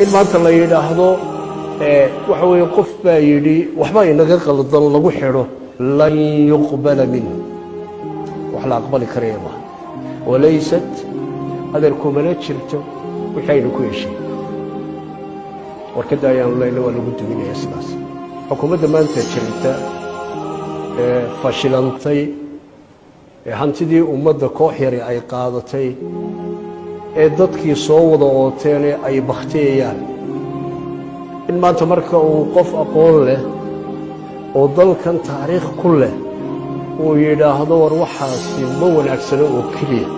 in maanta la yidhaahdo waxa weeye qof baa yidhi waxba inaga qaldan lagu xidho lan yuqbala minhu wax la aqbali karaya maaha walaysat adeerkumana jirto wixii aynu ku heshay warkadda ayaanu leyna waa lagu duminaya sidaas xukuumadda maanta jirta fashilantay hantidii ummadda koox yari ay qaadatay dadkii soo wada ooteene ay bakhtiyayaan in maanta marka uu qof aqoon leh oo dalkan taariikh ku leh uu yidhaahdo war waxaasi ma wanaagsano oo keliya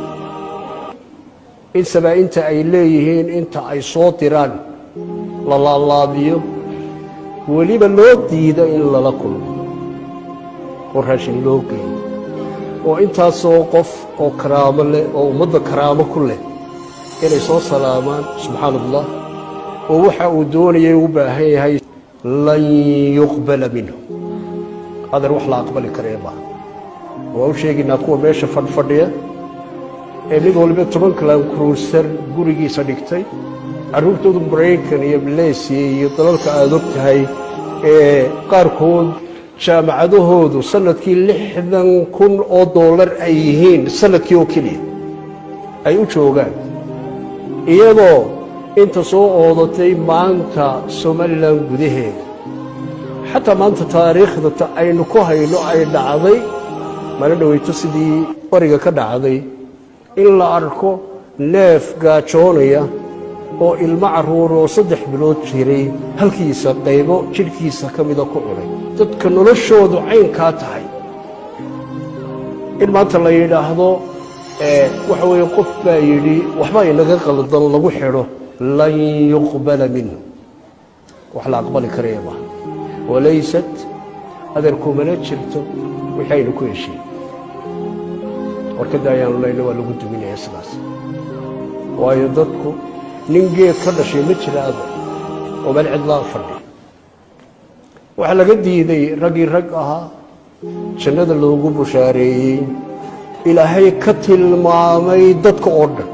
in sabaa'inta ay leeyihiin inta ay soo diraan la laalaadiyo weliba loo diido in lala kulmo oo raashin loo geeyo oo intaasoo qof oo karaamo leh oo ummadda karaamo ku leh inay soo salaamaan subxaana allah oo waxa uu doonayay u baahan yahay lan yuqbala minhu adeer wax la aqbali karaya maaha waa u sheegaynaa kuwa meesha fadhfadhiya mid waliba 10 kilaan kruusar gurigiisa dhigtay carruurtoodu maraykan iyo malaysiya iyo dalalka aad og tahay qaarkood jaamacadahoodu sanadkii $60,000 ay yihiin sanadkii oo keliya ay u joogaan iyadoo inta soo oodatay maanta somalilan gudaheeda xataa maanta taariikhda aynu ku hayno ay dhacday mana dhaweyto sidii bariga ka dhacday in la arko neef gaajoonaya oo ilmo carruur oo 3 bilood jiray halkiisa qaybo jidhkiisa ka mida ku cunay dadka noloshoodu caynkaa tahay in maanta la yidhaahdo waxa weeye qof baa yidhi waxba inaga qaldan lagu xidho lan yuqbala minhu wax la aqbali karaya maaha walaysat adeerkumana jirto wixii aynu ku heshay warkadda ayaanu leyna waa lagu duminaya sidaas waayo dadku nin geed ka dhashay ma jira adeer oo meel cidlaa fadhiya waxaa laga diiday raggii rag ahaa jannada loogu bushaareeyey ilaahay ka tilmaamay dadka oo dhan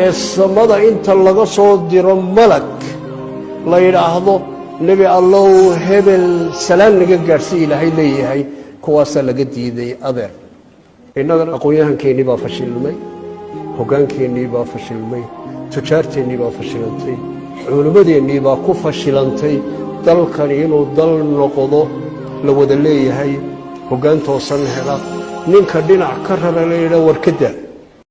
ee samada inta laga soo diro malag la yidhaahdo nebi allow hebel salaan naga gaadhsi ilaahay leeyahay kuwaasaa laga diiday adeer innagan aqoon-yahankeennii baa fashilmay hoggaankeennii baa fashilmay tujaarteennii baa fashilantay culimmadeennii baa ku fashilantay dalkani inuu dal noqdo la wada leeyahay hoggaan toosan hela ninka dhinac ka rara la yidhaha warkadda